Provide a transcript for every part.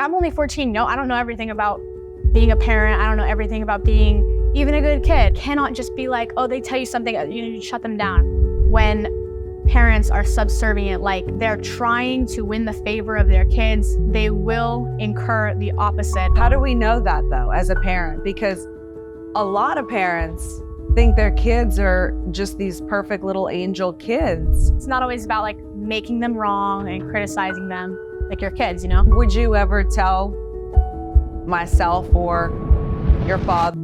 I'm only 14. No, I don't know everything about being a parent. I don't know everything about being even a good kid. Cannot just be like, oh, they tell you something, you need to shut them down. When parents are subservient, like they're trying to win the favor of their kids, they will incur the opposite. How do we know that though, as a parent? Because a lot of parents think their kids are just these perfect little angel kids. It's not always about like making them wrong and criticizing them like your kids, you know? Would you ever tell myself or your father?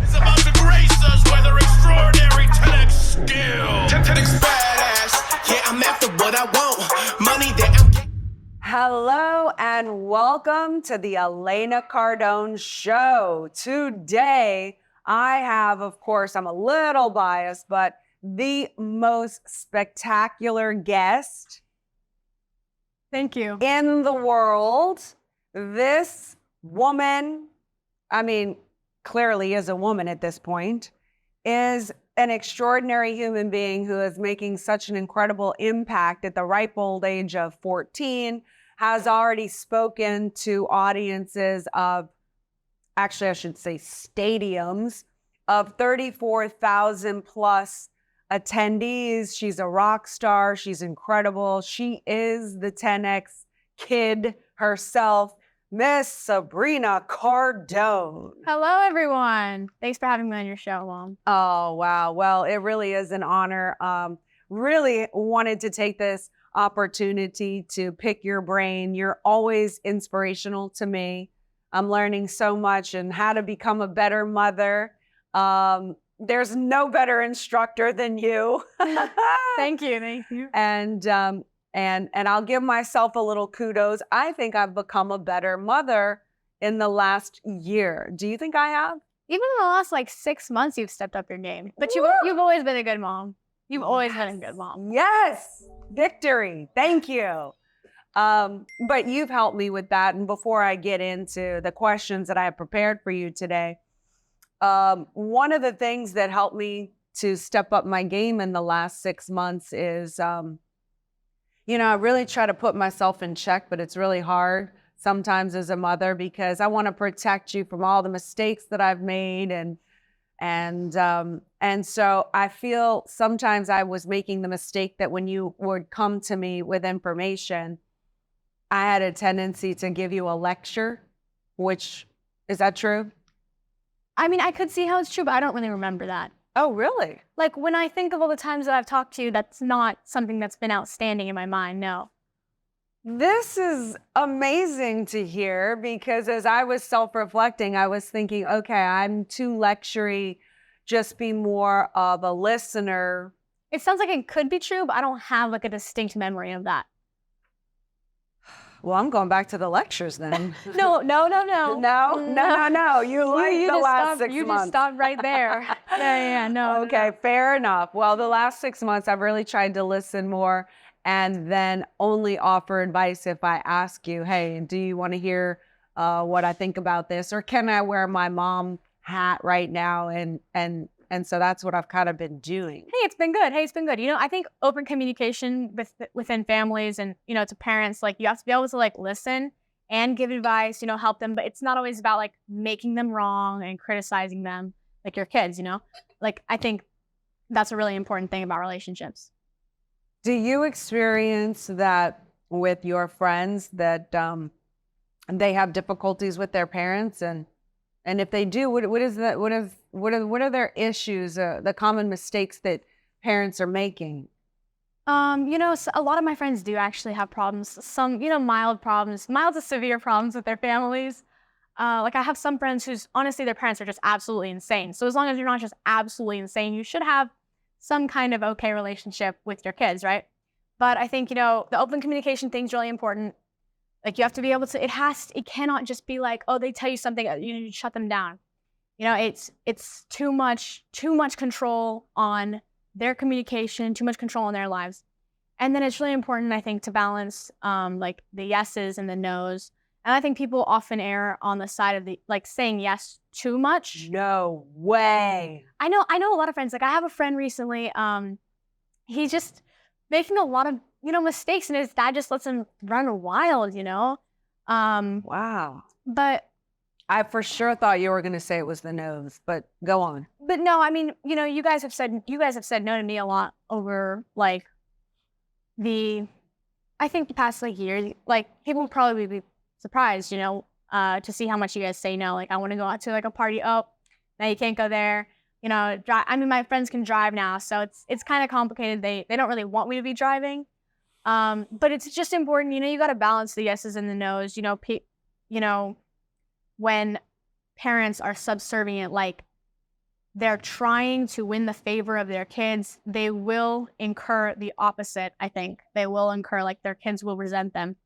It's about to grace us, whether extraordinary, 10x skill. 10x badass, yeah, I'm after what I want. Money that I'm getting. Hello and welcome to the Elena Cardone Show. Today, I have, of course, I'm a little biased, but the most spectacular guest. Thank you. In the world. This woman, I mean, clearly is a woman at this point, is an extraordinary human being who is making such an incredible impact at the ripe old age of 14, has already spoken to audiences of, actually I should say stadiums, of 34,000 plus attendees. She's a rock star. She's incredible. She is the 10X kid herself, Miss Sabrina Cardone. Hello, everyone. Thanks for having me on your show, Mom. Oh, wow. Well, it really is an honor. Really wanted to take this opportunity to pick your brain. You're always inspirational to me. I'm learning so much and how to become a better mother. There's no better instructor than you. Thank you. Thank you. And I'll give myself a little kudos. I think I've become a better mother in the last year. Do you think I have? Even in the last like 6 months, you've stepped up your game. But you've always been a good mom. You've always been a good mom. Yes, victory. Thank you. But you've helped me with that. And before I get into the questions that I have prepared for you today, one of the things that helped me to step up my game in the last 6 months is, I really try to put myself in check, but it's really hard sometimes as a mother because I want to protect you from all the mistakes that I've made. And so I feel sometimes I was making the mistake that when you would come to me with information, I had a tendency to give you a lecture, which, is that true? I mean, I could see how it's true, but I don't really remember that. Oh, really? Like when I think of all the times that I've talked to you, that's not something that's been outstanding in my mind, no. This is amazing to hear because as I was self-reflecting, I was thinking, okay, I'm too lectury, just be more of a listener. It sounds like it could be true, but I don't have like a distinct memory of that. Well, I'm going back to the lectures then. No. No. You like the last 6 months. You just stopped right there. No. Okay, fair enough. Well, the last 6 months, I've really tried to listen more and then only offer advice if I ask you, hey, do you want to hear what I think about this? Or can I wear my mom hat right now? And so that's what I've kind of been doing. Hey, it's been good. I think open communication within families and, to parents, like you have to be able to like listen and give advice, help them. But it's not always about like making them wrong and criticizing them like your kids, Like I think that's a really important thing about relationships. Do you experience that with your friends that they have difficulties with their parents? And if they do, what are their issues, the common mistakes that parents are making? So a lot of my friends do actually have problems, some, mild to severe problems with their families. Like I have some friends whose, honestly, their parents are just absolutely insane. So as long as you're not just absolutely insane, you should have some kind of okay relationship with your kids, right? But I think, the open communication thing is really important. Like you have to be able to, it cannot just be like, oh, they tell you something, you shut them down. It's too much control on their communication, too much control on their lives. And then it's really important, I think, to balance like the yeses and the nos. And I think people often err on the side of the like saying yes too much. No way. I know a lot of friends. Like I have a friend recently, he's just making a lot of, mistakes, and his dad just lets him run wild, Wow. But I for sure thought you were going to say it was the nose, but go on. but no, I mean, you know, you guys have said no to me a lot over like I think the past like year. Like people would probably be surprised, you know, to see how much you guys say no. Like I want to go out to like a party. Oh, now you can't go there. You know, I mean, my friends can drive now, so it's kind of complicated. They don't really want me to be driving. But it's just important, you know, you got to balance the yeses and the nos. You know, you know, when parents are subservient, like they're trying to win the favor of their kids, they will incur the opposite. I think they will incur like their kids will resent them.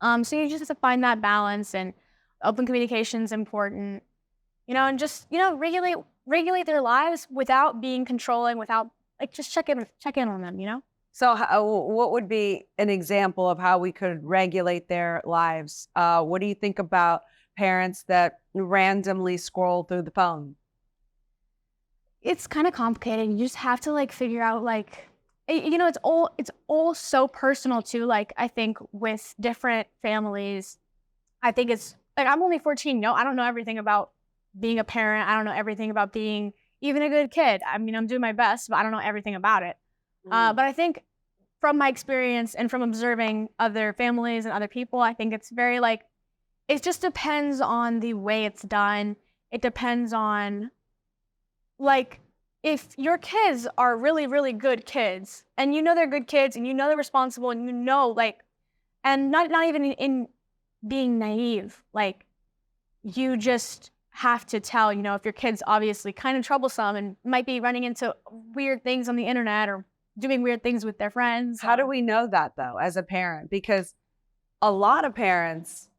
So you just have to find that balance, and open communication is important. You know, and just regulate their lives without being controlling, without like just check in on them. You know. So what would be an example of how we could regulate their lives? What do you think about parents that randomly scroll through the phone? It's kind of complicated. You just have to like figure out like, you know, it's all so personal too. Like I think with different families, I think it's like I'm only 14. No, I don't know everything about being a parent. I don't know everything about being even a good kid. I mean, I'm doing my best, but I don't know everything about it. But I think from my experience and from observing other families and other people, I think it's very like, it just depends on the way it's done. It depends on like, if your kids are really, really good kids and you know they're good kids and you know they're responsible and you know like, and not even in being naive, like you just have to tell, you know, if your kid's obviously kind of troublesome and might be running into weird things on the internet or doing weird things with their friends. How do we know that though, as a parent? Because a lot of parents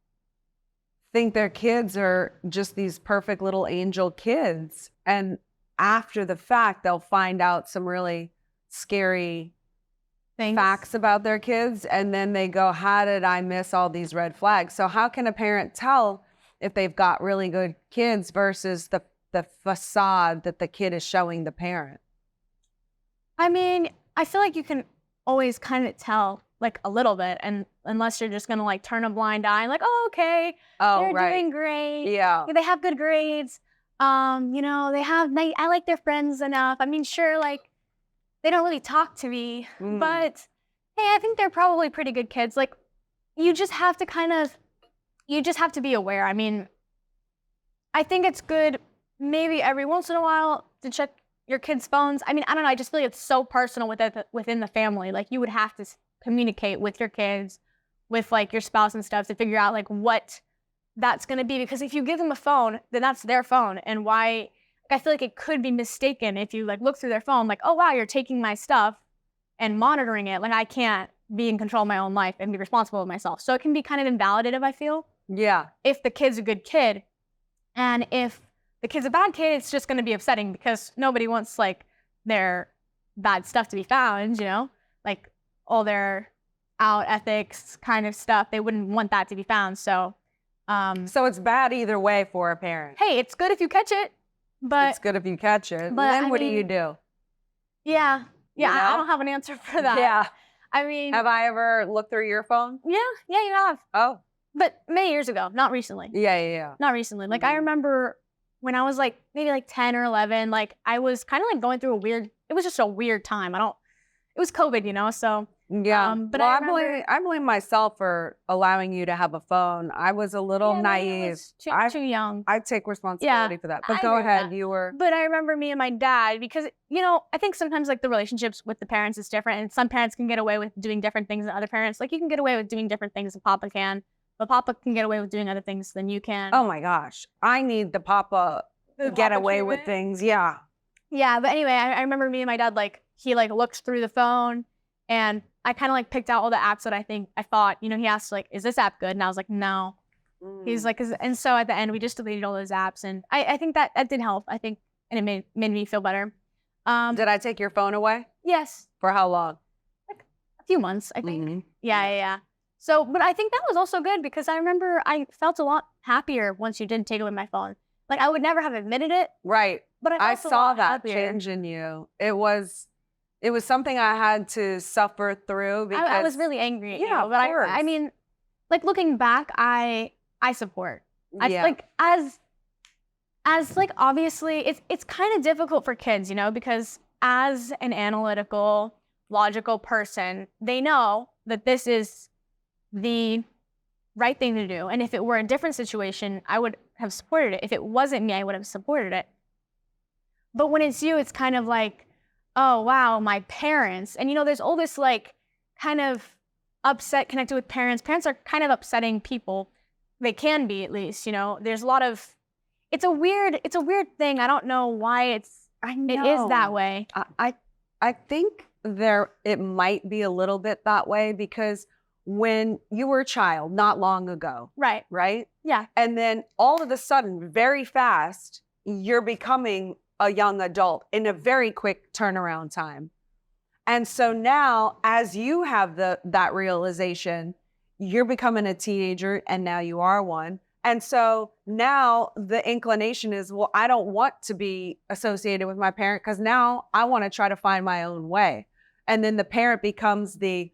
think their kids are just these perfect little angel kids. And after the fact, they'll find out some really scary facts about their kids. And then they go, how did I miss all these red flags? So how can a parent tell if they've got really good kids versus the facade that the kid is showing the parent? I mean, I feel like you can always kind of tell like a little bit, and unless you're just gonna like turn a blind eye, like, oh, okay, they're doing great. Yeah. They have good grades. You know, I like their friends enough. I mean, sure, like they don't really talk to me, but hey, I think they're probably pretty good kids. Like you just have to be aware. I mean, I think it's good maybe every once in a while to check your kids' phones. I mean, I don't know. I just feel like it's so personal within the family. Like you would have to communicate with your kids, with like your spouse and stuff to figure out like what that's going to be. Because if you give them a phone, then that's their phone. And why, I feel like it could be mistaken if you like look through their phone, like, oh, wow, you're taking my stuff and monitoring it. Like I can't be in control of my own life and be responsible of myself. So it can be kind of invalidative, I feel. Yeah. If the kid's a good kid, and if the kid's a bad kid, it's just going to be upsetting because nobody wants like their bad stuff to be found, you know, like all their out ethics kind of stuff. They wouldn't want that to be found. So it's bad either way for a parent. Hey, it's good if you catch it, but it's good if you catch it. But then what do you do? Yeah. You know? I don't have an answer for that. Yeah. I mean, have I ever looked through your phone? Yeah, you have. Oh. But many years ago, not recently. Yeah. Not recently. Like I remember when I was like maybe like 10 or 11, like I was kind of like going through it was just a weird time. It was COVID, you know, so. Yeah. But well, I blame myself for allowing you to have a phone. I was a little naive. Too young. I take responsibility for that. But go ahead, you were. But I remember me and my dad, because, you know, I think sometimes like the relationships with the parents is different, and some parents can get away with doing different things than other parents. Like you can get away with doing different things than Papa can, but Papa can get away with doing other things than you can. Oh my gosh. I need the Papa get away with things. Yeah. Yeah. But anyway, I remember me and my dad, like, he like looked through the phone, and I kind of like picked out all the apps that I thought, you know, he asked like, is this app good? And I was like, no. He's like, and so at the end, we just deleted all those apps. And I think that did help. I think, and it made me feel better. Did I take your phone away? Yes. For how long? Like a few months, I think. Yeah. So, but I think that was also good because I remember I felt a lot happier once you didn't take away my phone. Like I would never have admitted it. Right. But I saw that change in you. It was something I had to suffer through because I was really angry at you. But I mean, like looking back, I support. I Yeah. like as like obviously it's kind of difficult for kids, you know, because as an analytical, logical person, they know that this is the right thing to do. And if it were a different situation, I would have supported it. If it wasn't me, I would have supported it. But when it's you, it's kind of like, oh wow, my parents. And you know, there's all this like kind of upset connected with parents. Parents are kind of upsetting people. They can be, at least, you know. There's a lot of it's a weird thing. I don't know why it is that way. I think it might be a little bit that way because when you were a child not long ago, Right. right? Yeah. And then all of a sudden, very fast, you're becoming a young adult in a very quick turnaround time. And so now, as you have that realization, you're becoming a teenager, and now you are one. And so now the inclination is, well, I don't want to be associated with my parent because now I want to try to find my own way. And then the parent becomes the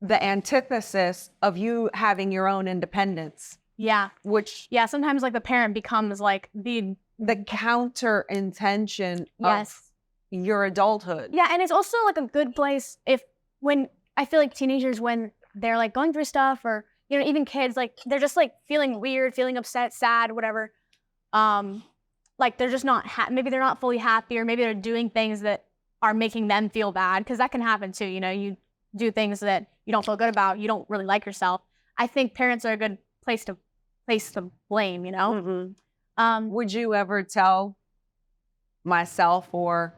antithesis of you having your own independence. Yeah. Which Sometimes like the parent becomes like the counter intention yes. of your adulthood. Yeah, and it's also like a good place when I feel like teenagers, when they're like going through stuff, or you know, even kids, like they're just like feeling weird, feeling upset, sad, whatever. Like they're just not maybe they're not fully happy, or maybe they're doing things that are making them feel bad, because that can happen too. You know, you do things that you don't feel good about, you don't really like yourself. I think parents are a good place to place the blame. You know. Mm-hmm. Would you ever tell myself or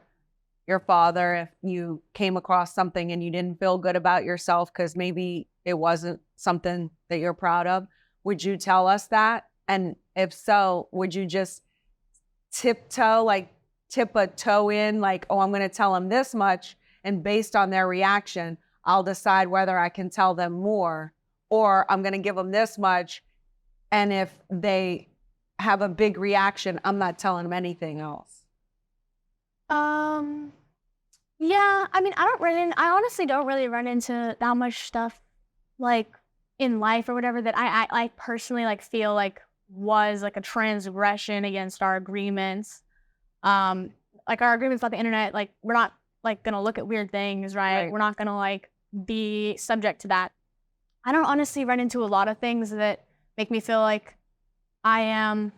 your father if you came across something and you didn't feel good about yourself because maybe it wasn't something that you're proud of? Would you tell us that? And if so, would you just tip a toe in, like, oh, I'm going to tell them this much, and based on their reaction, I'll decide whether I can tell them more, or I'm going to give them this much, and if they have a big reaction, I'm not telling them anything else? Yeah, I mean, I honestly don't really run into that much stuff like in life or whatever that I personally like feel like was like a transgression against our agreements. Like our agreements about the internet, like we're not like gonna look at weird things, right? We're not gonna like be subject to that. I don't honestly run into a lot of things that make me feel like I am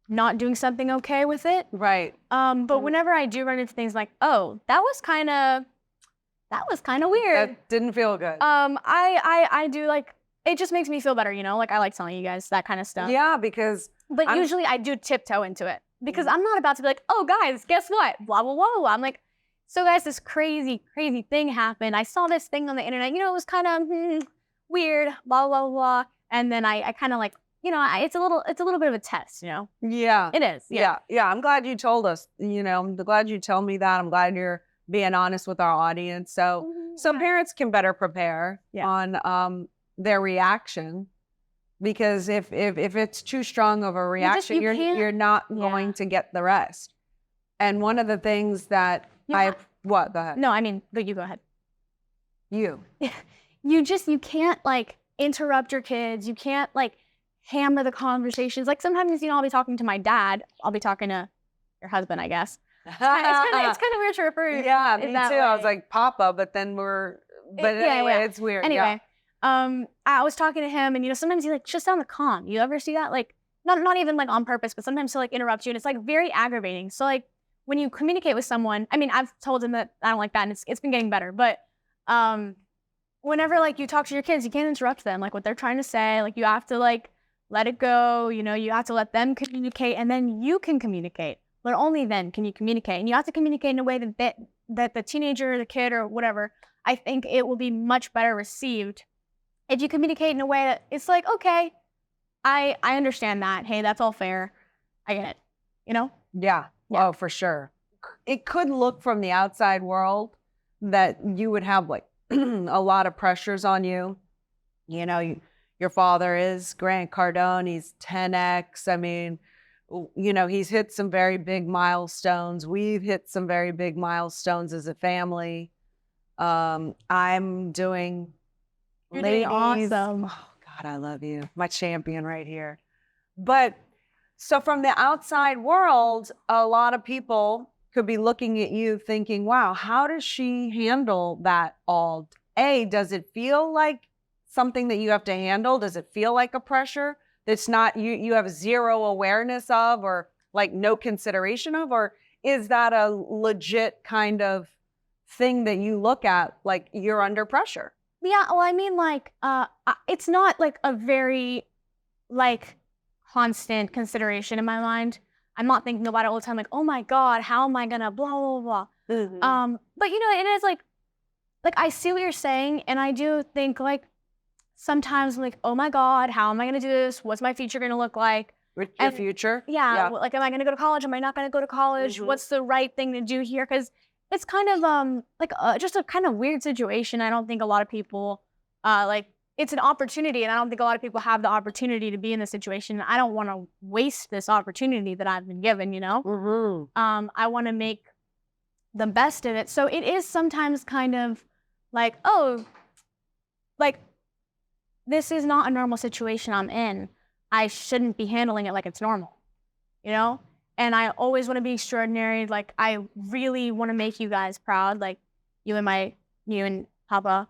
not doing something okay with it. Right. But whenever I do run into things like, oh, that was kind of weird. That didn't feel good. I do like, it just makes me feel better, you know? Like I like telling you guys that kind of stuff. Yeah, because But usually I do tiptoe into it because I'm not about to be like, oh guys, guess what? Blah, blah, blah, blah. I'm like, so guys, this crazy, crazy thing happened. I saw this thing on the internet, you know, it was kind of weird, blah, blah, blah. And then I kind of like, you know, it's a little bit of a test, you know? Yeah. It is. Yeah. I'm glad you told us, you know, I'm glad you tell me that. I'm glad you're being honest with our audience. So parents can better prepare on their reaction, because if it's too strong of a reaction, you're not going to get the rest. And one of the things that go ahead. No, I mean, you go ahead. You can't like interrupt your kids. You can't like hammer the conversations. Like sometimes, you know, I'll be talking to my dad. I'll be talking to your husband, I guess. It's kind of weird to refer. Yeah, me too. I was like Papa, but then anyway, it's weird. Anyway, I was talking to him, and you know, sometimes he like just sound calm. You ever see that? Like not even like on purpose, but sometimes he'll like interrupt you, and it's like very aggravating. So like when you communicate with someone, I mean, I've told him that I don't like that, and it's been getting better. But whenever like you talk to your kids, you can't interrupt them. Like what they're trying to say, like you have to like let it go, you know, you have to let them communicate, and then you can communicate. But only then can you communicate. And you have to communicate in a way that the teenager, the kid, or whatever, I think it will be much better received if you communicate in a way that it's like, okay, I understand that. Hey, that's all fair. I get it. You know? Yeah. Oh, for sure. It could look from the outside world that you would have like a lot of pressures on you. You know, your father is Grant Cardone. He's 10X. I mean, you know, he's hit some very big milestones. We've hit some very big milestones as a family. I'm doing You're doing Ladies, awesome. oh God, I love you. My champion right here. But so from the outside world, a lot of people could be looking at you thinking, wow, how does she handle that all? Does it feel like something that you have to handle? Does it feel like a pressure that's not you have zero awareness of or like no consideration of? Or is that a legit kind of thing that you look at like you're under pressure? Yeah, well, I mean, like, it's not like a very, like, constant consideration in my mind. I'm not thinking about it all the time, like, oh my God, how am I gonna blah, blah, blah. But you know, it is like I see what you're saying, and I do think like sometimes I'm like, oh my God, how am I gonna do this? What's my future gonna look like? Your And future? yeah, like, am I gonna go to college? Am I not gonna go to college? What's the right thing to do here? Because it's kind of like just a kind of weird situation. I don't think a lot of people like it's an opportunity, and I don't think a lot of people have the opportunity to be in this situation. I don't want to waste this opportunity that I've been given, you know. I want to make the best of it. So it is sometimes kind of like, oh, like this is not a normal situation I'm in. I shouldn't be handling it like it's normal, you know? And I always want to be extraordinary. Like, I really want to make you guys proud, like you and Papa.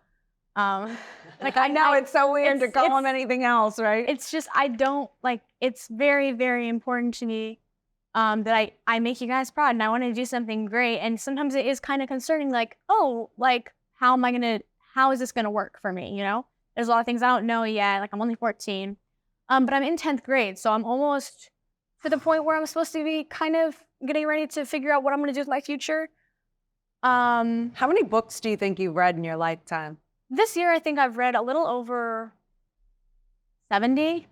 Like I know it's so weird to call him anything else, right? It's just, I don't, like, it's very, very important to me that I make you guys proud, and I want to do something great. And sometimes it is kind of concerning, like, oh, like, how is this going to work for me, you know? There's a lot of things I don't know yet. Like, I'm only 14. But I'm in 10th grade, so I'm almost to the point where I'm supposed to be kind of getting ready to figure out what I'm going to do with my future. How many books do you think you've read in your lifetime? This year, I think I've read a little over 70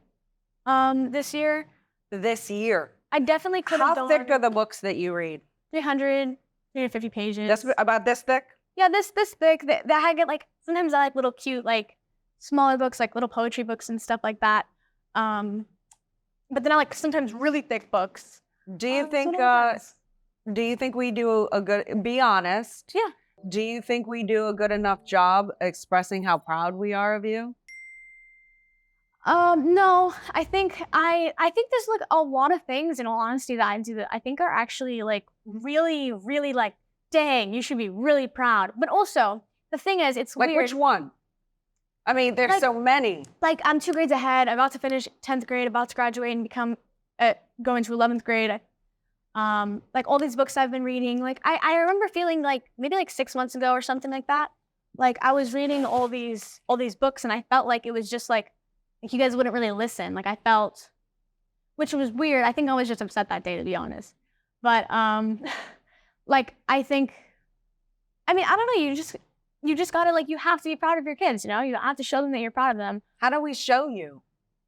this year. This year? I definitely could have How thick are the books that you read? 350 pages. That's about this thick? Yeah, this thick. That I get, like, sometimes I like little cute, like, smaller books, like little poetry books and stuff like that. But then I like sometimes really thick books. Do you think we do a good, be honest. Yeah. Do you think we do a good enough job expressing how proud we are of you? No, I think there's like a lot of things, in all honesty, that I do that I think are actually like really, really like, dang, you should be really proud. But also, the thing is, it's like weird. Which one? I mean, there's like, so many. Like, I'm 2 grades ahead. I'm about to finish 10th grade, about to graduate and become, go into 11th grade. Like, all these books I've been reading. Like, I remember feeling like, maybe like 6 months ago or something like that. Like, I was reading all these books, and I felt like it was just like you guys wouldn't really listen. Like, I felt, which was weird. I think I was just upset that day, to be honest. But, like, I think, I mean, I don't know, you just gotta, like, you have to be proud of your kids, you know? You have to show them that you're proud of them. How do we show you?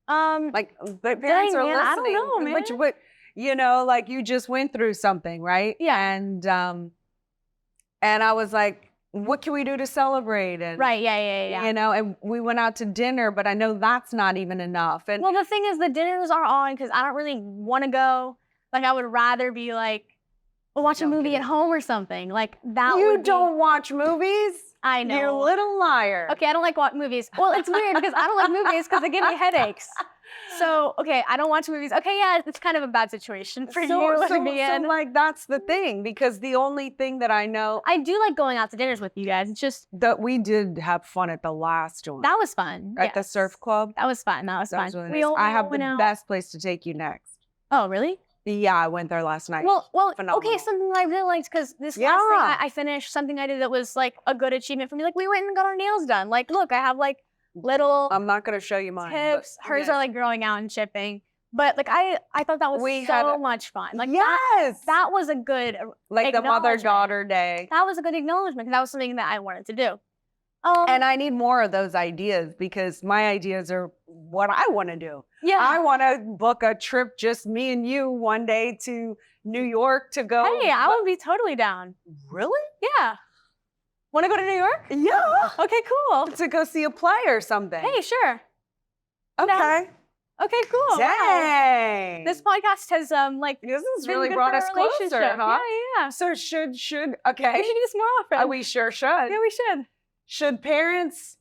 Like, the parents dang, are man, listening. I don't know, man. Which, you know, like, you just went through something, right? Yeah. And I was like, what can we do to celebrate? And, right, yeah. You know, and we went out to dinner, but I know that's not even enough. And well, the thing is, the dinners are on because I don't really want to go. Like, I would rather be like, watch a movie at home or something. Like, that you would don't watch movies? I know. You little liar. Okay, I don't like watch movies. Well, it's weird because I don't like movies because they give me headaches. So, okay, I don't watch movies. Okay, yeah, it's kind of a bad situation for you to be in. So, like, that's the thing, because the only thing that I know... I do like going out to dinners with you guys. It's just... that we did have fun at the last one. That was fun. At the surf club? That was fun. That was fun. Really nice. I have the best place to take you next. Oh, really? Yeah, I went there last night. Well, phenomenal. Okay, something I really liked, because this last thing I finished, something I did that was like a good achievement for me. Like, we went and got our nails done. Like, look, I have like little I'm not going to show you mine. Tips. Hers are like growing out and chipping. But like, I thought that was so much fun. Like, that was a good like the mother-daughter day. That was a good acknowledgement, because that was something that I wanted to do. And I need more of those ideas, because my ideas are what I want to do. Yeah. I want to book a trip, just me and you, one day to New York to go. Hey, I would be totally down. Really? Yeah. Want to go to New York? Yeah. Okay, cool. To go see a play or something. Hey, sure. Okay. Okay, cool. Dang. Wow. This podcast has like this has really brought us closer, huh? Yeah. So should We should do this more often. We sure should. Yeah, we should. Should parents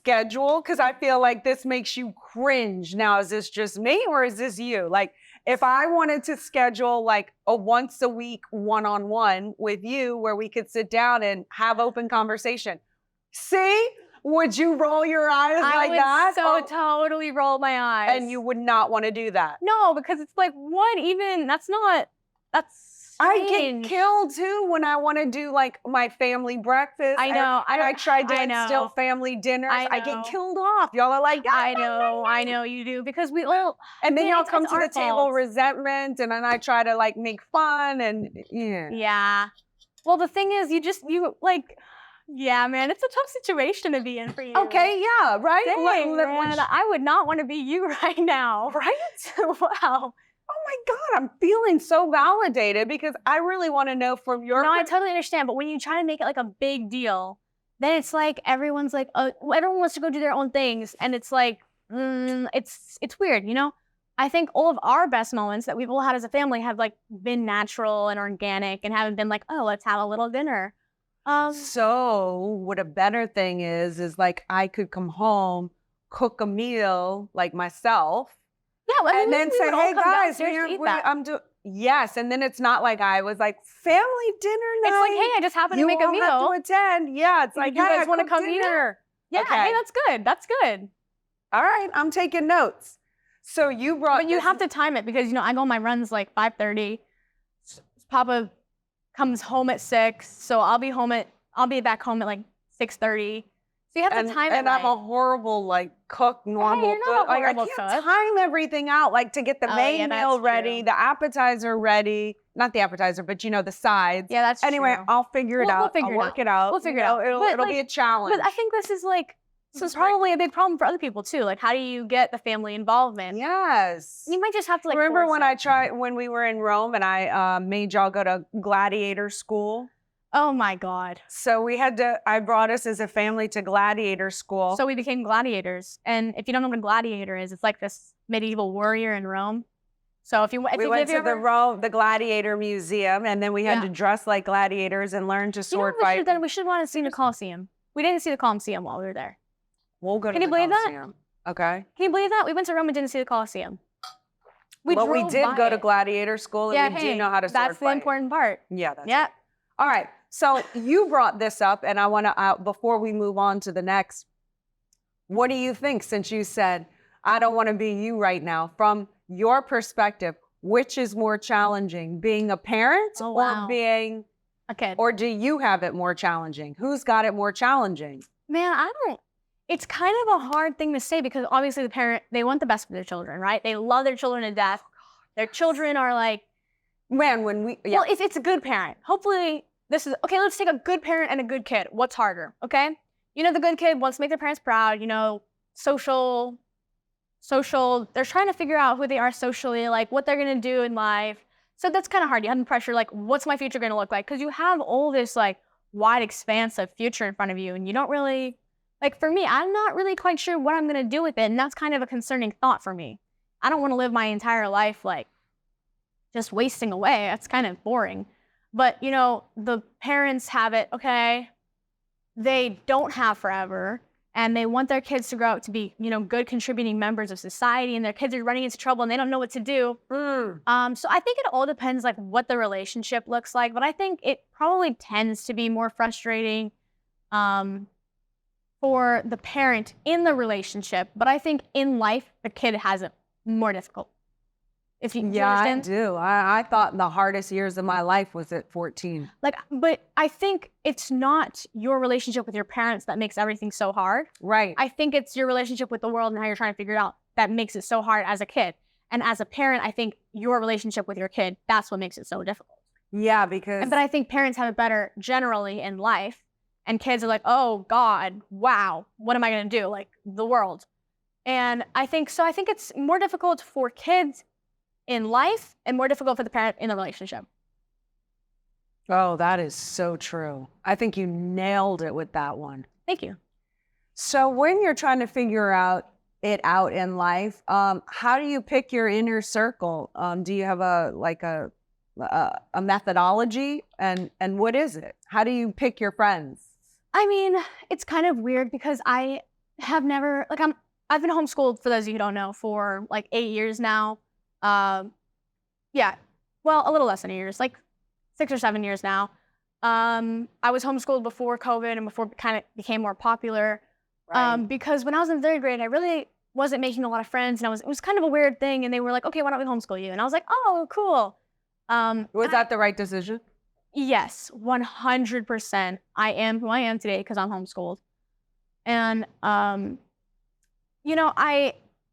schedule? Because I feel like this makes you cringe. Now, is this just me or is this you? Like, if I wanted to schedule like a once a week one-on-one with you where we could sit down and have open conversation, see? Would you roll your eyes like that? I would so totally roll my eyes. And you would not want to do that? No, because it's like, what even? That's strange. I get killed too when I want to do like my family breakfast. I know. And I try to instill family dinners. I get killed off. Y'all are like, I know you do, because we all. And then y'all come to the table resentment, and then I try to like make fun and Yeah. Well, the thing is, yeah, man, it's a tough situation to be in for you. Okay, yeah, right? Dang, man, I would not want to be you right now. Right? Wow. Oh my God, I'm feeling so validated because I really want to know from your... No, I totally understand. But when you try to make it like a big deal, then it's like everyone's like, everyone wants to go do their own things. And it's like, it's weird, you know? I think all of our best moments that we've all had as a family have like been natural and organic and haven't been like, oh, let's have a little dinner. So what a better thing is like I could come home, cook a meal like myself. Yeah, well, and then say, hey guys, I'm doing. Yes, and then it's not like I was like family dinner night. It's like, hey, I just happened to make a meal. You have to attend. Yeah, it's like, you guys want to come dinner? Yeah, okay. Hey, that's good. That's good. All right, I'm taking notes. So you brought. But you have to time it because I go on my runs like 5:30. Papa comes home at 6, so I'll be back home at like 6:30. So you have to time it. And I'm a horrible cook, normal. Hey, you're not a horrible I can't time everything out, to get the main meal ready, the appetizer ready. Not the appetizer, but the sides. Yeah, that's anyway, true. I'll figure it out. I'll work it out. We'll figure it out. It'll be a challenge. But I think this is probably a big problem for other people too. Like, how do you get the family involvement? Yes. You might just have to remember when we were in Rome and I made y'all go to gladiator school? Oh my God. So I brought us as a family to gladiator school. So we became gladiators. And if you don't know what a gladiator is, it's like this medieval warrior in Rome. So we went to the gladiator museum, and then we had to dress like gladiators and learn to sword fight. We should want to see the Colosseum. We didn't see the Colosseum while we were there. We'll go to the Colosseum. Can you believe that? Okay. Can you believe that? We went to Rome and didn't see the Colosseum. We did go to gladiator school, and we do know how to sword fight. That's the important part. Yeah. All right. So you brought this up, and I want to, before we move on to the next, what do you think, since you said, I don't want to be you right now, from your perspective, which is more challenging, being a parent or being a kid? Or do you have it more challenging? Who's got it more challenging? Man, it's kind of a hard thing to say because obviously the parent, they want the best for their children, right? They love their children to death. Their children are like... Well, if it's a good parent, hopefully... Okay, let's take a good parent and a good kid. What's harder, okay? The good kid wants to make their parents proud, social, they're trying to figure out who they are socially, what they're gonna do in life. So that's kind of hard. You have the pressure, what's my future gonna look like? Because you have all this, wide expanse of future in front of you, and you don't really, for me, I'm not really quite sure what I'm gonna do with it, and that's kind of a concerning thought for me. I don't wanna live my entire life, just wasting away. That's kind of boring. But, the parents have it, okay, they don't have forever, and they want their kids to grow up to be, good contributing members of society, and their kids are running into trouble and they don't know what to do. So I think it all depends, what the relationship looks like, but I think it probably tends to be more frustrating for the parent in the relationship, but I think in life, the kid has it more difficult. If you understand? I do. I thought the hardest years of my life was at 14. But I think it's not your relationship with your parents that makes everything so hard. Right. I think it's your relationship with the world and how you're trying to figure it out that makes it so hard as a kid. And as a parent, I think your relationship with your kid, that's what makes it so difficult. Yeah, because... But I think parents have it better generally in life. And kids are like, oh, God, wow, what am I going to do? The world. And I think it's more difficult for kids in life and more difficult for the parent in the relationship. Oh, that is so true. I think you nailed it with that one. Thank you. So when you're trying to figure it out in life, how do you pick your inner circle? Do you have a methodology, and what is it? How do you pick your friends? I mean, it's kind of weird because have never, like, I've been homeschooled, for those of you who don't know, for like 8 years now. Yeah, well, a little less than 8 years, like 6 or 7 years now. I was homeschooled before COVID and before it kind of became more popular. Right. Because when I was in 3rd grade, I really wasn't making a lot of friends, and it was kind of a weird thing, and they were like, okay, why don't we homeschool you? And I was like, oh, cool. Was that the right decision? Yes, 100%. I am who I am today because I'm homeschooled. And, you know,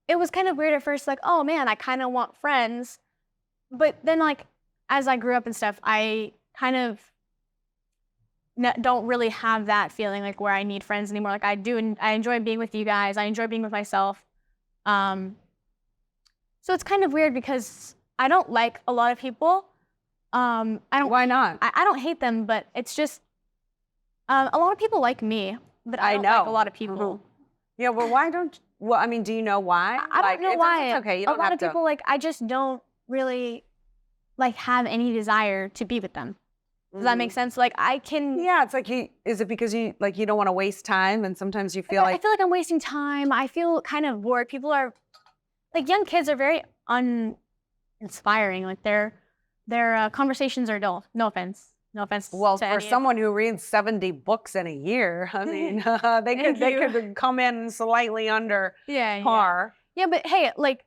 it was kind of weird at first, like, oh man, I kind of want friends. But then, like, as I grew up and stuff, I kind of don't really have that feeling like where I need friends anymore. Like I do, and I enjoy being with you guys. I enjoy being with myself. So it's kind of weird because I don't like a lot of people. I don't. Why not? I don't hate them, but it's just a lot of people like me, but I don't know like a lot of people. Mhm. Yeah. Well, why don't? Well, I mean, do you know why? I don't know why. It's okay. You A don't lot have of to. people like I just don't really like have any desire to be with them. Does that make sense? Like I can. Yeah, it's like is it because you don't want to waste time, and sometimes you feel I like feel like I'm wasting time. I feel kind of bored. People are like young kids are very uninspiring. Like their conversations are dull. No offense. No offense. well, to for any of- someone who reads 70 books in a year, I mean, they could come in slightly under yeah. par. Yeah, but hey, like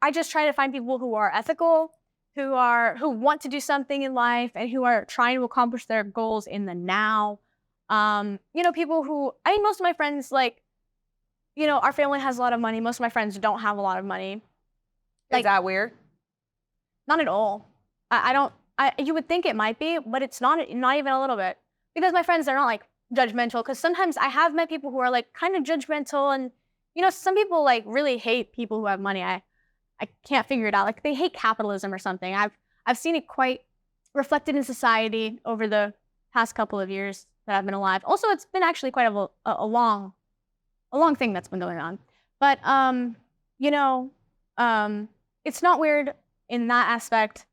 I just try to find people who are ethical, who want to do something in life, and who are trying to accomplish their goals in the now. You know, people who I mean, most of my friends, like, you know, our family has a lot of money. Most of my friends don't have a lot of money. Is that weird? Not at all. I don't. You would think it might be, but it's not even a little bit. Because my friends are not like judgmental. Because sometimes I have met people who are like kind of judgmental, and you know, some people like really hate people who have money. I can't figure it out. Like they hate capitalism or something. I've seen it quite reflected in society over the past couple of years that I've been alive. Also, it's been actually quite a long thing that's been going on. But you know, it's not weird in that aspect.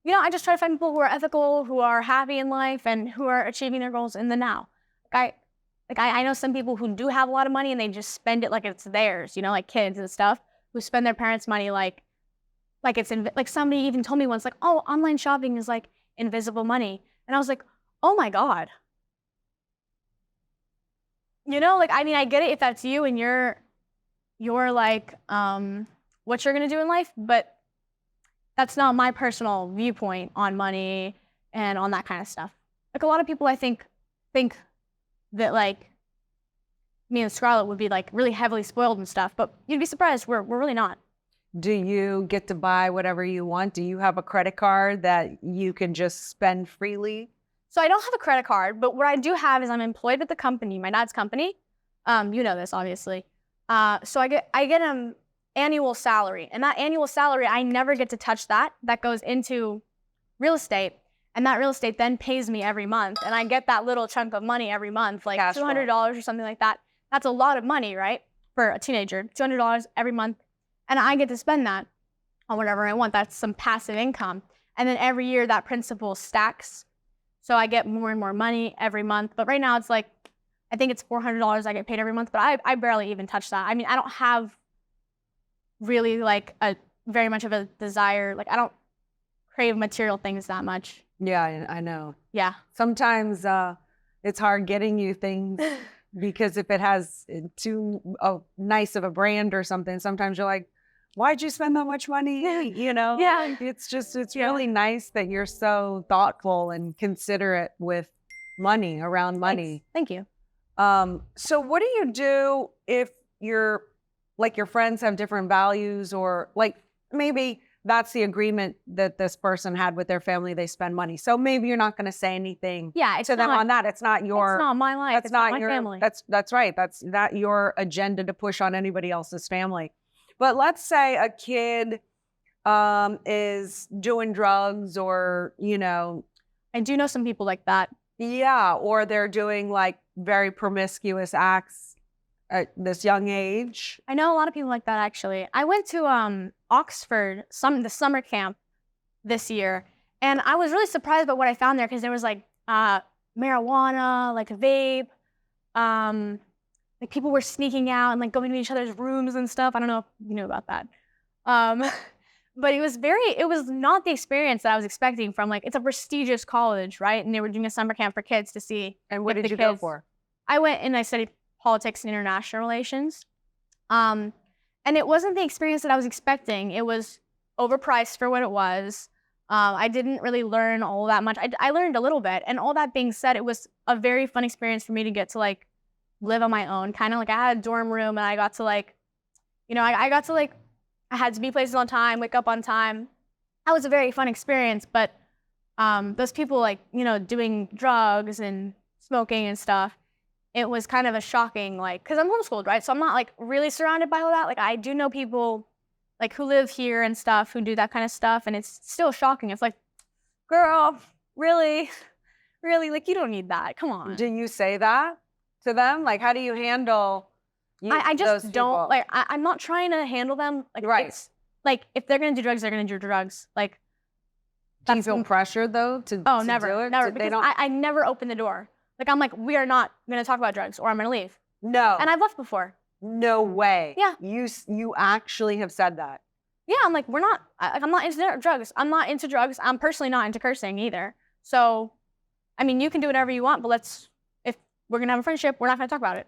You know, I just try to find people who are ethical, who are happy in life, and who are achieving their goals in the now. I know some people who do have a lot of money and they just spend it like it's theirs. You know, like kids and stuff who spend their parents' money like it's like somebody even told me once, like, oh, online shopping is like invisible money, and I was like, oh my god. You know, like I mean, I get it if that's you and you're like what you're gonna do in life, but that's not my personal viewpoint on money and on that kind of stuff. Like a lot of people, I think that like me and Scarlett would be like really heavily spoiled and stuff, but you'd be surprised we're really not. Do you get to buy whatever you want? Do you have a credit card that you can just spend freely? So I don't have a credit card, but what I do have is I'm employed with the company, my dad's company. You know this obviously. So I get an annual salary, and that annual salary I never get to touch that. That goes into real estate, and that real estate then pays me every month, and I get that little chunk of money every month, like $200 or something like that. That's a lot of money, right? For a teenager, $200 every month, and I get to spend that on whatever I want. That's some passive income, and then every year that principal stacks, so I get more and more money every month. But right now it's like I think it's $400 I get paid every month, but I barely even touch that. I mean, I don't have really like a very much of a desire. Like I don't crave material things that much. Yeah, I know. Yeah. Sometimes it's hard getting you things because if it has too nice of a brand or something, sometimes you're like, why'd you spend that much money? You know? Yeah. It's really nice that you're so thoughtful and considerate with money, around money. Thank you. So what do you do if you're like your friends have different values, or like maybe that's the agreement that this person had with their family, they spend money. So maybe you're not going to say anything to them on that. It's not my life. That's not my family. That's right. That's not your agenda to push on anybody else's family. But let's say a kid is doing drugs, or, you know. I do know some people like that. Yeah. Or they're doing like very promiscuous acts at this young age. I know a lot of people like that, actually. I went to Oxford, the summer camp this year, and I was really surprised by what I found there, because there was like marijuana, like a vape, like people were sneaking out and like going to each other's rooms and stuff. I don't know if you knew about that. But it was not the experience that I was expecting from like, it's a prestigious college, right? And they were doing a summer camp for kids to see. And what if did the you go kids- for? I went and I studied politics and international relations. And it wasn't the experience that I was expecting. It was overpriced for what it was. I didn't really learn all that much. I learned a little bit. And all that being said, it was a very fun experience for me to get to like live on my own. Kind of like I had a dorm room and I got to like, you know, I got to like, I had to be places on time, wake up on time. That was a very fun experience, but those people like, you know, doing drugs and smoking and stuff, it was kind of a shocking, like, because I'm homeschooled, right? So I'm not like really surrounded by all that. Like I do know people like who live here and stuff who do that kind of stuff, and it's still shocking. It's like, girl, really, like you don't need that. Come on. Do you say that to them? Like, how do you handle? I just those don't people? like. I'm not trying to handle them. Like, Right. It's, like if they're gonna do drugs, they're gonna do drugs. Like, Do you that's feel pressured though to oh to never, do it? never. They Because don't. I never open the door. Like I'm like, we are not gonna talk about drugs, or I'm gonna leave. No. And I've left before. No way. Yeah. You actually have said that. Yeah, I'm like, we're not. I'm not into drugs. I'm not into drugs. I'm personally not into cursing either. So, I mean, you can do whatever you want, but if we're gonna have a friendship, we're not gonna talk about it.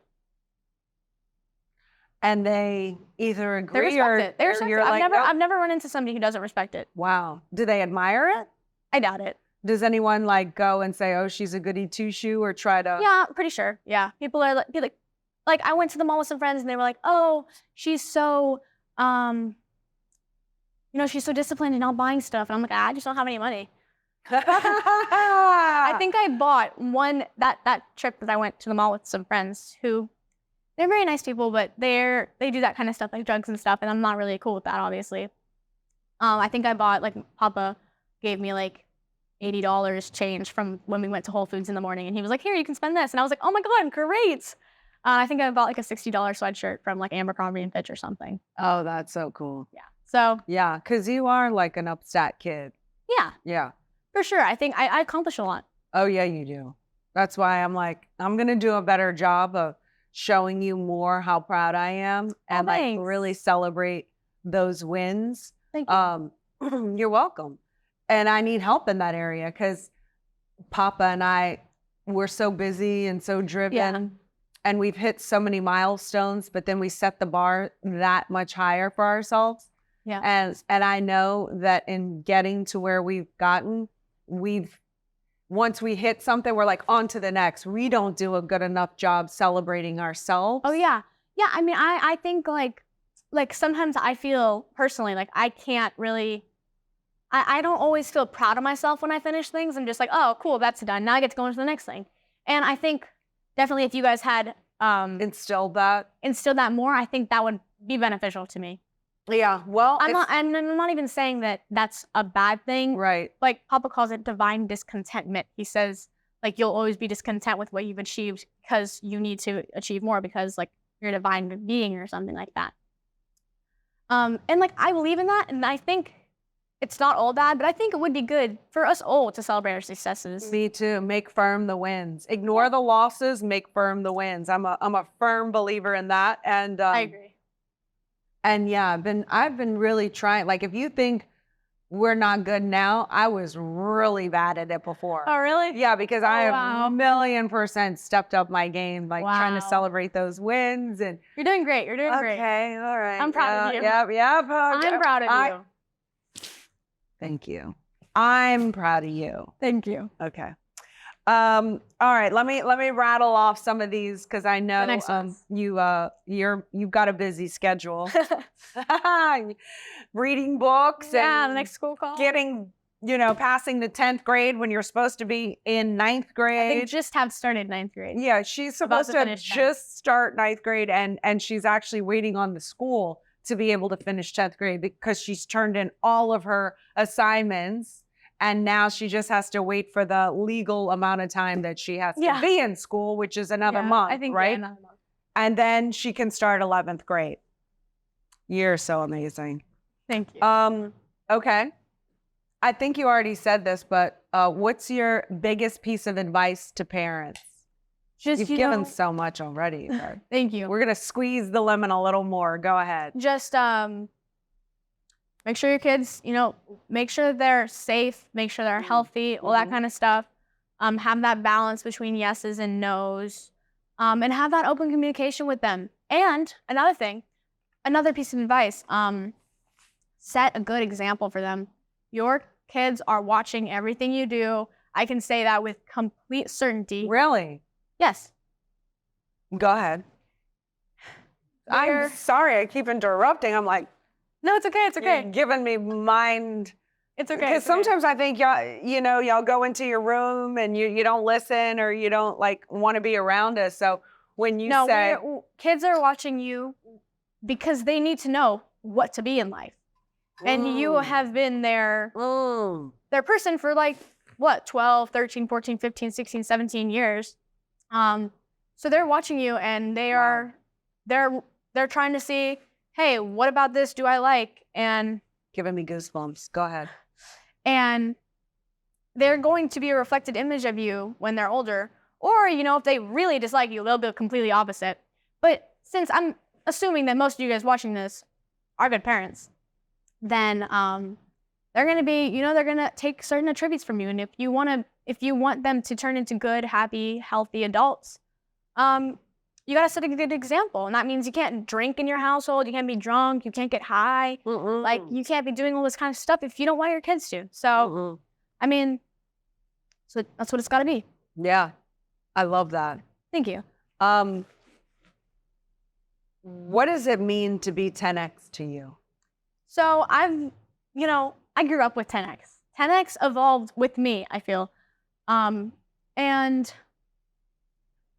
And they either They agree respect or, it. They or respect you're it. like, I've "Nope." never run into somebody who doesn't respect it. Wow. Do they admire it? I doubt it. Does anyone like go and say, "Oh, she's a goody two shoe," or try to? Yeah, I'm pretty sure. Yeah, people are like I went to the mall with some friends and they were like, "Oh, she's so, you know, she's so disciplined in not buying stuff." And I'm like, I just don't have any money. I think I bought that trip that I went to the mall with some friends who, they're very nice people, but they do that kind of stuff like drugs and stuff, and I'm not really cool with that, obviously. I think I bought like Papa gave me like $80 change from when we went to Whole Foods in the morning, and he was like, "Here, you can spend this," and I was like, "Oh my god, great!" I think I bought like a $60 sweatshirt from like Abercrombie and Fitch or something. Oh, that's so cool. Yeah. So Yeah, because you are like an Upstat Kid. yeah, Yeah. for sure. I think I accomplished a lot. Oh, yeah, you do. That's why I'm like, I'm going to do a better job of showing you more how proud I am and like thanks. really celebrate those wins. Thank you. You're welcome. And I need help in that area because Papa and I, we're so busy and so driven. Yeah. And we've hit so many milestones, but then we set the bar that much higher for ourselves. Yeah. And I know that in getting to where we've gotten, once we hit something, we're like on to the next. We don't do a good enough job celebrating ourselves. Oh yeah. Yeah, I mean, I think like sometimes I feel personally like I can't really, I don't always feel proud of myself when I finish things. I'm just like, oh, cool, that's done. Now I get to go on to the next thing. And I think definitely if you guys had Instilled that. instilled that more, I think that would be beneficial to me. Yeah. Well, I'm not even saying that that's a bad thing. right. Like Papa calls it divine discontentment. He says like you'll always be discontent with what you've achieved because you need to achieve more because like you're a divine being or something like that. And like I believe in that, and I think it's not all bad, but I think it would be good for us all to celebrate our successes. Me too. Make firm the wins. Ignore the losses. Make firm the wins. I'm a firm believer in that. And I agree. And yeah, I've been really trying. Like, if you think we're not good now, I was really bad at it before. Oh, really? Yeah, because I have wow. 1,000,000% stepped up my game, like trying to Wow. celebrate those wins. And You're doing great. You're doing great. okay, all right. I'm proud of you. Yep. I'm proud of you. Thank you. I'm proud of you. Thank you. Okay. All right. Let me rattle off some of these because I know The next ones. you've got a busy schedule. Reading books Yeah, and the next school call. getting, passing the 10th grade when you're supposed to be in 9th They grade. just have started 9th grade. Yeah, she's About supposed to to finish 10th. just start 9th grade and she's actually waiting on the school to be able to finish 10th grade because she's turned in all of her assignments and now she just has to wait for the legal amount of time that she has to Yeah. be in school, which is another Yeah, month, I think right? Yeah, another month. And then she can start 11th grade. You're so amazing. Thank you. Okay. I think you already said this, but what's your biggest piece of advice to parents? Just, You've given so much already. But thank you. we're going to squeeze the lemon a little more. Go ahead. Just make sure your kids, make sure they're safe, make sure they're healthy, all that kind of stuff. Have that balance between yeses and nos, and have that open communication with them. And another piece of advice, set a good example for them. Your kids are watching everything you do. I can say that with complete certainty. Really? Yes. Go ahead. I'm sorry, I keep interrupting. I'm like, no, it's okay. It's okay. You're giving me mind. It's okay. Because sometimes I think y'all go into your room and you don't listen or you don't want to be around us. So when you say kids are watching you because they need to know what to be in life. And you have been their person for 12, 13, 14, 15, 16, 17 years. So they're watching you and they're trying to see, hey, what about this do I like? And giving me goosebumps. Go ahead. And they're going to be a reflected image of you when they're older. Or, if they really dislike you, they'll be completely opposite. But since I'm assuming that most of you guys watching this are good parents, then they're going to be, they're going to take certain attributes from you. And if you want them to turn into good, happy, healthy adults, you got to set a good example. And that means you can't drink in your household. You can't be drunk. You can't get high. You can't be doing all this kind of stuff if you don't want your kids to. So, so that's what it's got to be. Yeah. I love that. Thank you. What does it mean to be 10X to you? So I grew up with 10X. 10X evolved with me, I feel. And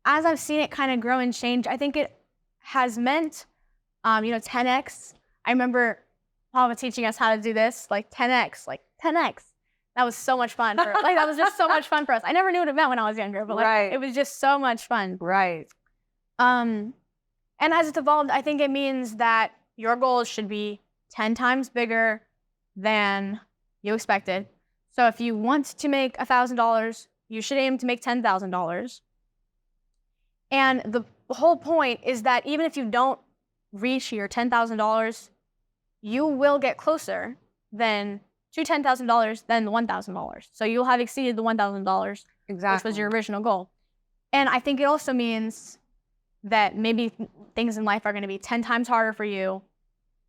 as I've seen it kind of grow and change, I think it has meant, 10X. I remember Papa teaching us how to do this, 10X, 10X. That was so much fun. That was just so much fun for us. I never knew what it meant when I was younger, but it was just so much fun. Right. And as it's evolved, I think it means that your goals should be 10 times bigger than you expected. So if you want to make $1,000, you should aim to make $10,000. And the whole point is that even if you don't reach your $10,000, you will get closer to $10,000 than the $1,000. So you'll have exceeded the $1,000, which was your original goal. And I think it also means that maybe things in life are going to be 10 times harder for you,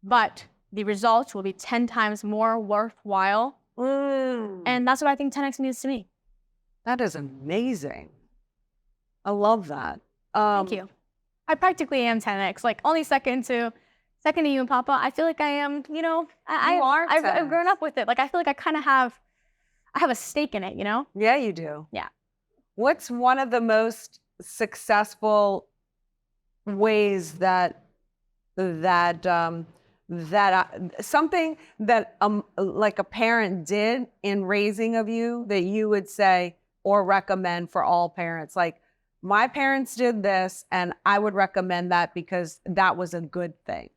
but the results will be 10 times more worthwhile. And that's what I think 10X means to me. That is amazing. I love that. Thank you. I practically am 10X, only second to you and Papa. I feel like I am, I've grown up with it. I feel like I kind of have a stake in it, Yeah, you do. Yeah. What's one of the most successful ways that something that a parent did in raising of you that you would say or recommend for all parents? My parents did this and I would recommend that because that was a good thing.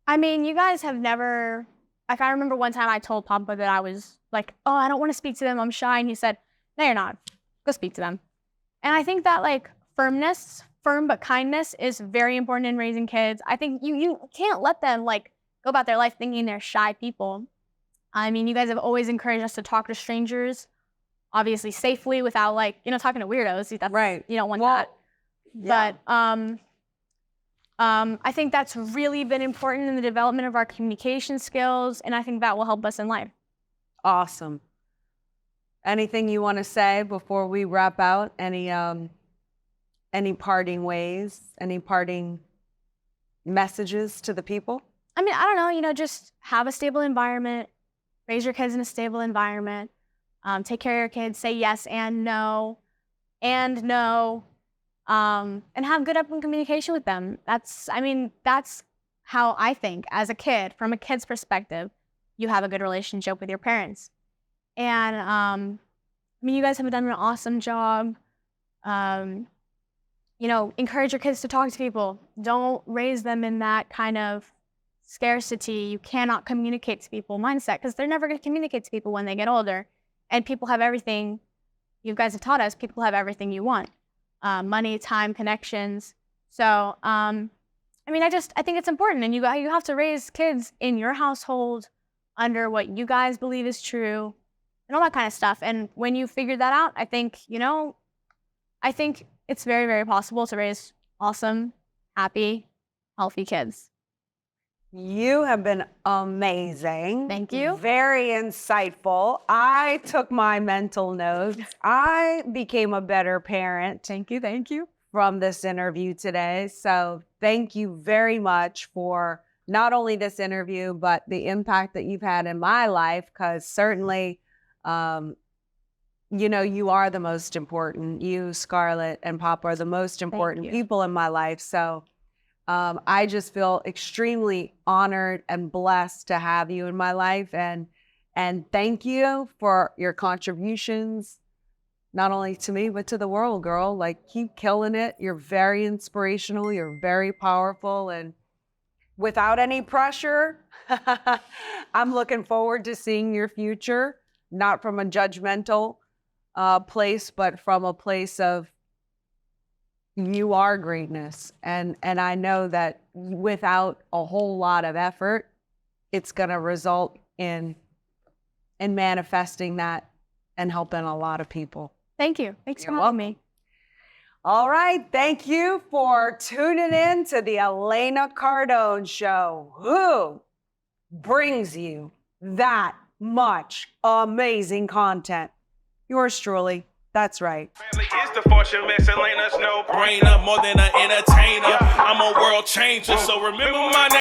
I mean, you guys have never, I remember one time I told Papa that I was oh, I don't want to speak to them, I'm shy. And he said, no, you're not. Go speak to them. And I think that firm but kindness is very important in raising kids. I think you can't let them go about their life thinking they're shy people. I mean, you guys have always encouraged us to talk to strangers, obviously safely without talking to weirdos. That's right. You don't want that. Yeah. But I think that's really been important in the development of our communication skills, and I think that will help us in life. Awesome. Anything you want to say before we wrap out? Any parting ways? Any parting messages to the people? I mean, I don't know, just have a stable environment, raise your kids in a stable environment, take care of your kids, say yes and no, and have good open communication with them. That's how I think as a kid, from a kid's perspective, you have a good relationship with your parents. And, you guys have done an awesome job. Encourage your kids to talk to people. Don't raise them in that kind of scarcity, you cannot communicate to people mindset, because they're never going to communicate to people when they get older. And people have everything, you guys have taught us, people have everything you want. money, time, connections. So, I mean, I think it's important, and you have to raise kids in your household under what you guys believe is true, and all that kind of stuff. And when you figure that out, I think it's very, very possible to raise awesome, happy, healthy kids. You have been amazing. Thank you. Very insightful. I took my mental notes. I became a better parent. Thank you. Thank you. From this interview today. So thank you very much for not only this interview, but the impact that you've had in my life, because certainly, you are the most important. You, Scarlett, and Papa are the most important people in my life. So I just feel extremely honored and blessed to have you in my life. And thank you for your contributions, not only to me, but to the world, girl. Like, keep killing it. You're very inspirational. You're very powerful. And without any pressure, I'm looking forward to seeing your future, not from a judgmental place, but from a place of you are greatness. And I know that without a whole lot of effort, it's going to result in manifesting that and helping a lot of people. Thanks for You're having me. All right. Thank you for tuning in to the Elena Cardone Show. Who brings you that much amazing content? Yours truly. That's right. Family is the fortune, Miss Elena's no brainer. More than an entertainer, I'm a world changer. So remember my name.